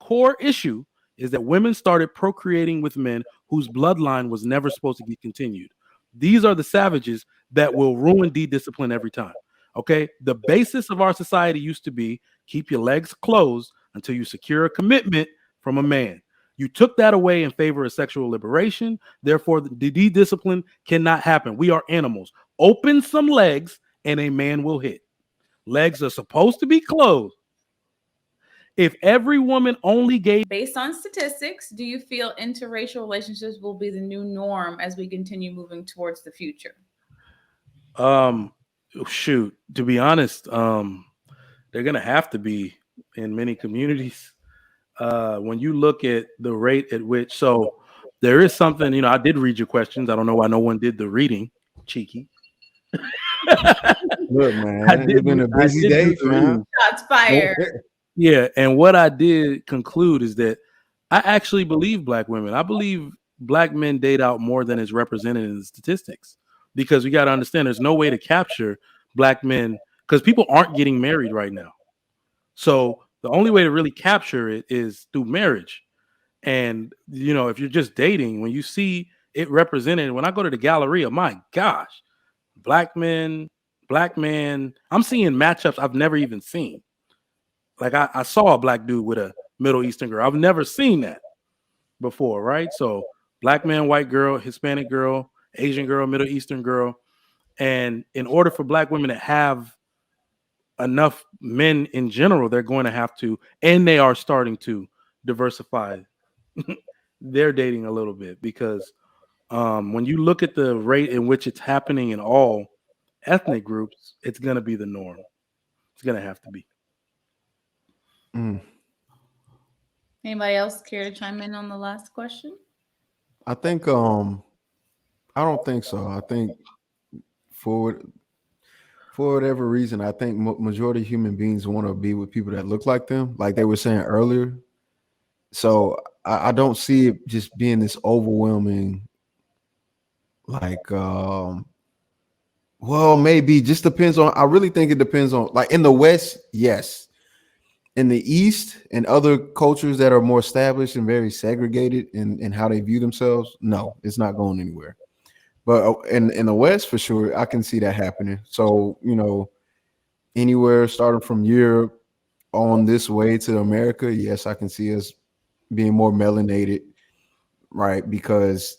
core issue is that women started procreating with men whose bloodline was never supposed to be continued. These are the savages that will ruin D-discipline every time. Okay, the basis of our society used to be keep your legs closed until you secure a commitment from a man. You took that away in favor of sexual liberation. Therefore, the D-discipline cannot happen. We are animals. Open some legs and a man will hit. Legs are supposed to be closed. If every woman only gave... Based on statistics, do you feel interracial relationships will be the new norm as we continue moving towards the future? Shoot, to be honest, they're gonna have to be in many communities. When you look at the rate at which, so there is something, I did read your questions. I don't know why no one did the reading. Cheeky. Look, man, it's been a busy day, man. Shots fired. Yeah, and what I did conclude is that I actually believe black women. I believe black men date out more than is represented in the statistics, because we got to understand there's no way to capture black men because people aren't getting married right now. So the only way to really capture it is through marriage. And, if you're just dating, when you see it represented, when I go to the Galleria, my gosh, black men, black man, I'm seeing matchups I've never even seen. Like I saw a black dude with a Middle Eastern girl. I've never seen that before, right? So black man, white girl, Hispanic girl, Asian girl, Middle Eastern girl. And in order for black women to have enough men in general, they're going to have to, and they are starting to diversify their dating a little bit, because when you look at the rate in which it's happening in all ethnic groups, it's going to be the norm. It's going to have to be. Anybody else care to chime in on the last question? I think I don't think so. I think for whatever reason, I think majority of human beings want to be with people that look like them, like they were saying earlier. So I don't see it just being this overwhelming, like well, maybe just depends on, I really think it depends on, like in the West, yes. In the East and other cultures that are more established and very segregated in how they view themselves, no, it's not going anywhere. But in the West, for sure, I can see that happening. So, anywhere starting from Europe on this way to America, yes, I can see us being more melanated, right? Because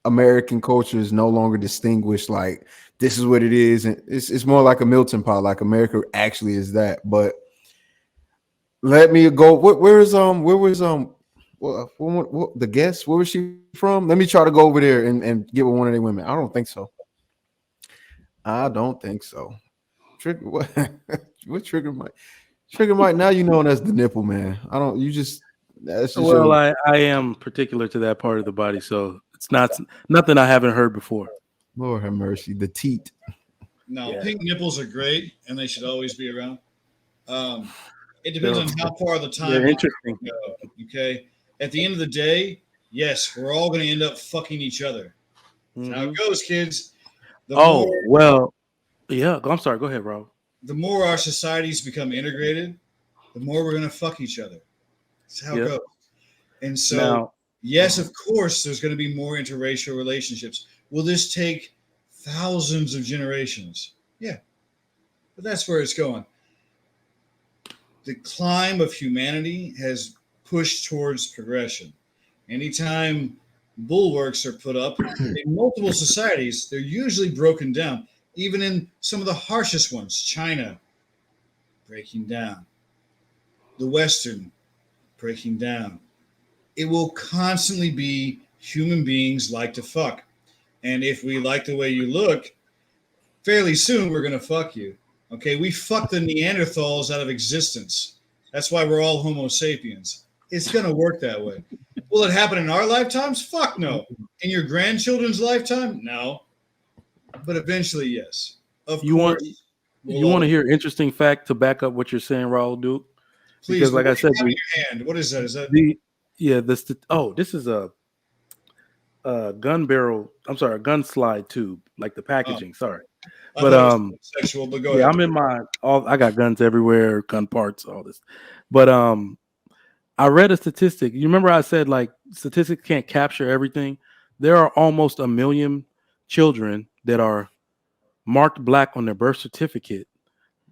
American culture is no longer distinguished like this is what it is. And it's more like a melting pot, like America actually is that. But let me go. Where was the guest? Where was she from? Let me try to go over there and get with one of their women. I don't think so. Trigger what? What trigger Mike? Trigger Mike. Now you know that's the nipple, man. I don't. You just. That's just well, I am particular to that part of the body, so it's nothing I haven't heard before. Lord have mercy. The teat. No, yeah. Pink nipples are great, and they should always be around. It depends on how far the time. They're interesting. Go, okay. At the end of the day, yes, we're all going to end up fucking each other. That's how it goes, kids. I'm sorry. Go ahead, Rob. The more our societies become integrated, the more we're going to fuck each other. That's how it goes. And so, yes, of course, there's going to be more interracial relationships. Will this take thousands of generations? Yeah. But that's where it's going. The climb of humanity has pushed towards progression. Anytime bulwarks are put up in multiple societies, they're usually broken down. Even in some of the harshest ones, China, breaking down. The Western, breaking down. It will constantly be human beings like to fuck. And if we like the way you look, fairly soon we're going to fuck you. Okay, we fucked the Neanderthals out of existence. That's why we're all Homo sapiens. It's going to work that way. Will it happen in our lifetimes? Fuck no. In your grandchildren's lifetime? No. But eventually, yes. You want to hear interesting fact to back up what you're saying, Raul Duke? Please, because like I said, in your hand. What is that? Is that this is a gun barrel. I'm sorry, a gun slide tube, like the packaging. Sorry. But sexual, but go ahead. I'm in I got guns everywhere, gun parts, all this. But I read a statistic. You remember I said like statistics can't capture everything. There are almost 1 million children that are marked black on their birth certificate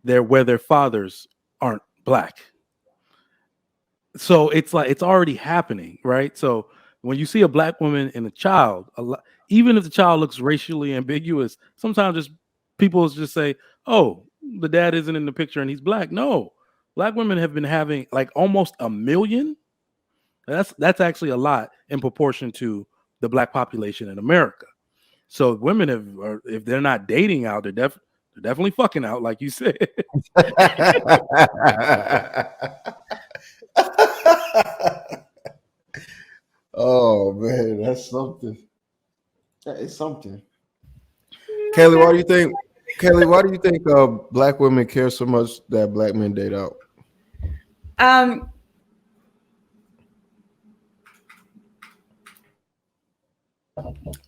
there where their fathers aren't black. So it's like it's already happening, right? So when you see a black woman and a child, even if the child looks racially ambiguous, sometimes just people just say, "Oh, the dad isn't in the picture and he's black." No, black women have been having like almost 1 million. That's actually a lot in proportion to the black population in America. So women if they're not dating out, they're definitely fucking out, like you said. Oh man, that's something. That is something. Kelly, why do you think? Kelly, why do you think black women care so much that black men date out?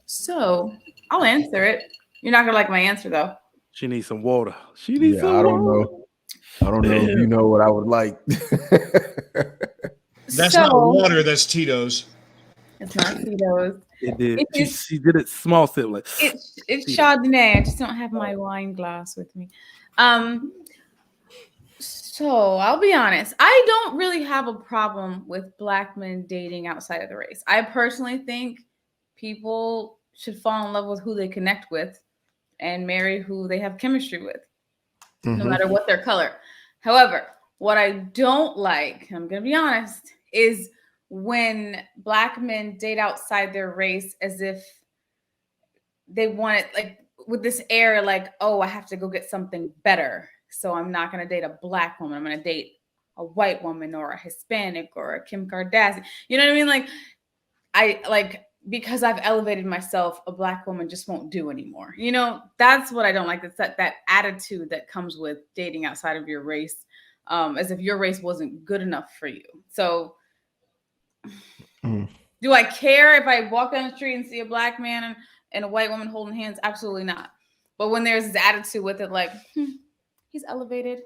So I'll answer it. You're not gonna like my answer though. She needs some water. She needs some I water. don't know. I don't know if you know what I would like. That's not water. That's Tito's. It's not Tito's. It did. She did it small sip like. It's Chardonnay. I just don't have my wine glass with me. So I'll be honest. I don't really have a problem with black men dating outside of the race. I personally think people should fall in love with who they connect with and marry who they have chemistry with, no matter what their color. However, what I don't like, I'm going to be honest, is when black men date outside their race as if they want it, like with this air, like, oh, I have to go get something better. So I'm not going to date a black woman. I'm going to date a white woman or a Hispanic or a Kim Kardashian. You know what I mean? Because I've elevated myself, a black woman just won't do anymore. You know, that's what I don't like. It's that attitude that comes with dating outside of your race, as if your race wasn't good enough for you. So do I care if I walk down the street and see a black man and a white woman holding hands? Absolutely not. But when there's this attitude with it, like, he's elevated,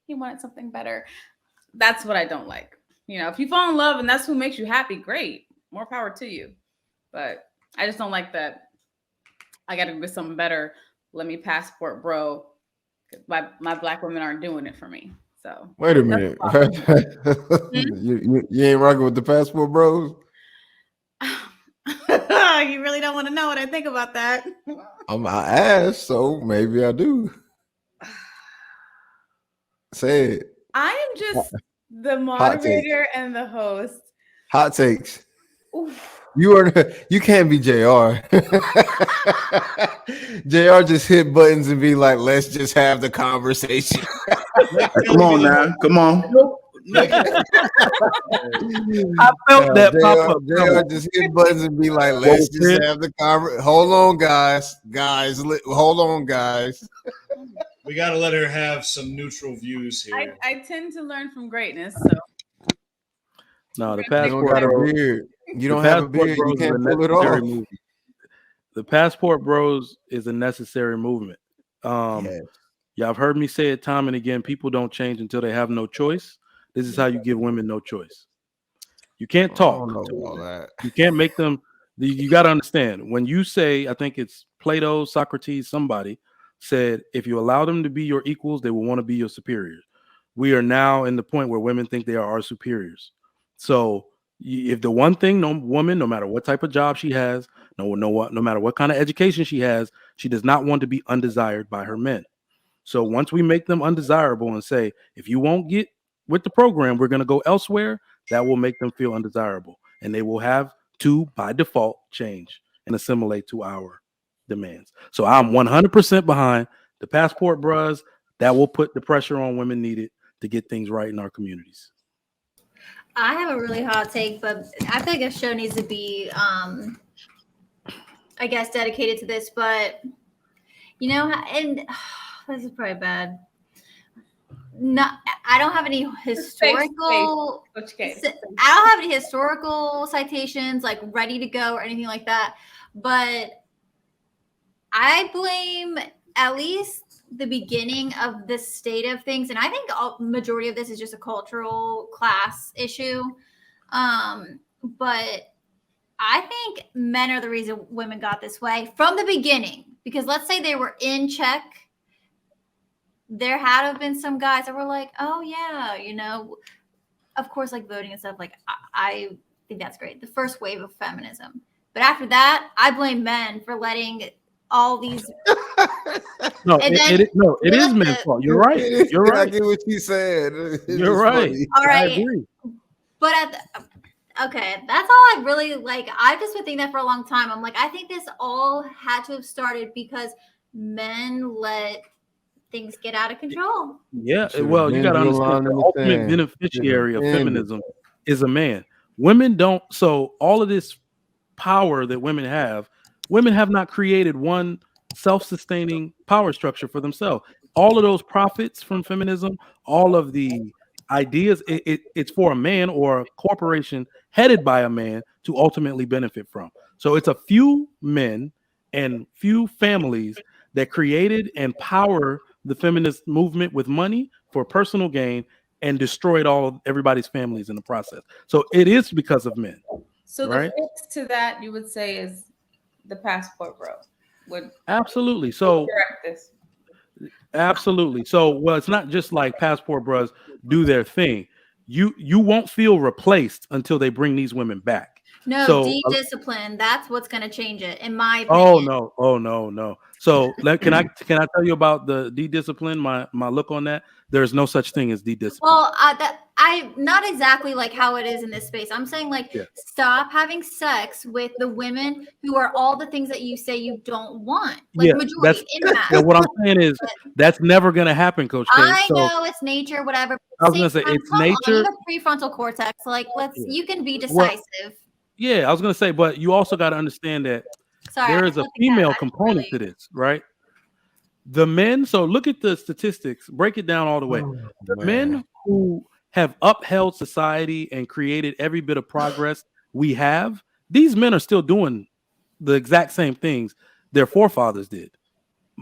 he wanted something better. That's what I don't like. You know, if you fall in love and that's who makes you happy, great. More power to you. But I just don't like that. I got to get something better. Let me passport, bro. My black women aren't doing it for me. So wait a minute. You ain't rocking with the passport bros? You really don't want to know what I think about that. I asked, so maybe I do. Say it. I am just the moderator and the host. Hot takes. Oof. You can't be JR. JR just hit buttons and be like, let's just have the conversation. Come on now. Come on. I felt that pop up. JR just hit buttons and be like, let's just have the conversation. Hold on, guys. Hold on, guys. We got to let her have some neutral views here. I tend to learn from greatness. So. No, the passport. You don't got a beard. You don't have a beard. You can't pull it off. Movement. The passport bros is a necessary movement. Yes. Y'all have heard me say it time and again. People don't change until they have no choice. This is how you give women no choice. You can't talk. I don't know all that. You can't make them. You got to understand when you say, I think it's Plato, Socrates, somebody said, if you allow them to be your equals, they will want to be your superiors. We are now in the point where women think they are our superiors. So if the one thing, no woman, no matter what type of job she has, no matter what kind of education she has, she does not want to be undesired by her men. So once we make them undesirable and say, if you won't get with the program, we're going to go elsewhere, that will make them feel undesirable. And they will have to, by default, change and assimilate to our demands. So I'm 100% behind the passport bros. That will put the pressure on women needed to get things right in our communities. I have a really hot take, but I feel like a show needs to be, I guess, dedicated to this. But, you know, and this is probably bad. No, I don't have any historical. I don't have any historical citations like ready to go or anything like that. But I blame at least the beginning of the state of things, and I think majority of this is just a cultural class issue. But I think men are the reason women got this way from the beginning. Because let's say they were in check, there had to have been some guys that were like, oh yeah, you know, of course, like voting and stuff. Like I think that's great. The first wave of feminism. But after that, I blame men for letting all these. It is men's fault. You're right. You're right. I get what you said. You're right. Funny. All right. I agree. But okay, that's all I really like. I've just been thinking that for a long time. I'm like, I think this all had to have started because men let things get out of control. Yeah, well, you got to understand the ultimate beneficiary of feminism is a man. Women don't. So all of this power that women have not created one self-sustaining power structure for themselves. All of those profits from feminism, all of the ideas, it's for a man or a corporation headed by a man to ultimately benefit from. So it's a few men and few families that created and power the feminist movement with money for personal gain and destroyed everybody's families in the process. So it is because of men. So right? The fix to that, you would say, is the passport bro. Absolutely. So this. Absolutely. So, well, it's not just like passport bros do their thing. You won't feel replaced until they bring these women back. No, so, de-discipline. That's what's going to change it, in my opinion. Oh no. So can I tell you about the de-discipline? My look on that. There's no such thing as de-discipline. Well, I not exactly like how it is in this space. I'm saying stop having sex with the women who are all the things that you say you don't want. Like majority in that. Yeah, what I'm saying is that's never going to happen, Coach K. I know it's nature, whatever. I was going to say it's nature. You have prefrontal cortex. Like you can be decisive. I was going to say, but you also got to understand that there is a female component to this, right? The men, so look at the statistics, break it down all the way. The men who have upheld society and created every bit of progress we have, these men are still doing the exact same things their forefathers did.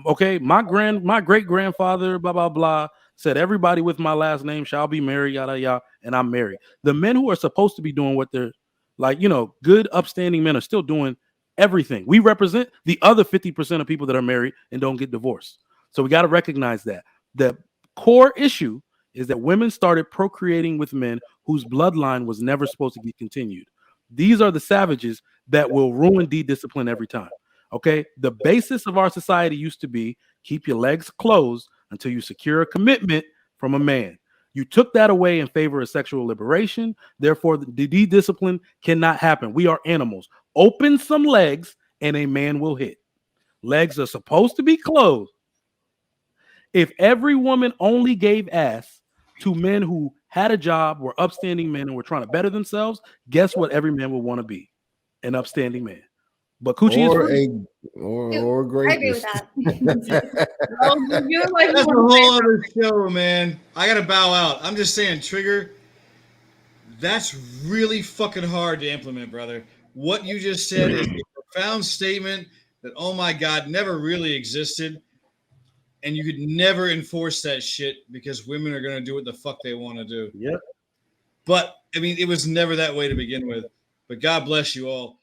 Okay, my great grandfather, blah blah blah, said everybody with my last name shall be married, yada yada, and I'm married. The men who are supposed to be doing what they're like, good upstanding men are still doing everything. We represent the other 50% of people that are married and don't get divorced. So we got to recognize that. The core issue is that women started procreating with men whose bloodline was never supposed to get continued. These are the savages that will ruin de-discipline every time. Okay, the basis of our society used to be keep your legs closed until you secure a commitment from a man. You took that away in favor of sexual liberation. Therefore, the de-discipline cannot happen. We are animals. Open some legs and a man will hit. Legs are supposed to be closed. If every woman only gave ass to men who had a job, were upstanding men, and were trying to better themselves, guess what every man would want to be? An upstanding man. But coochie is free. Or great. I agree with that. That's a whole other show, man. I gotta bow out. I'm just saying, Trigger, that's really fucking hard to implement, brother. What you just said is a profound statement that, oh my God, never really existed. And you could never enforce that shit because women are gonna do what the fuck they want to do. Yep. But I mean, it was never that way to begin with. But God bless you all.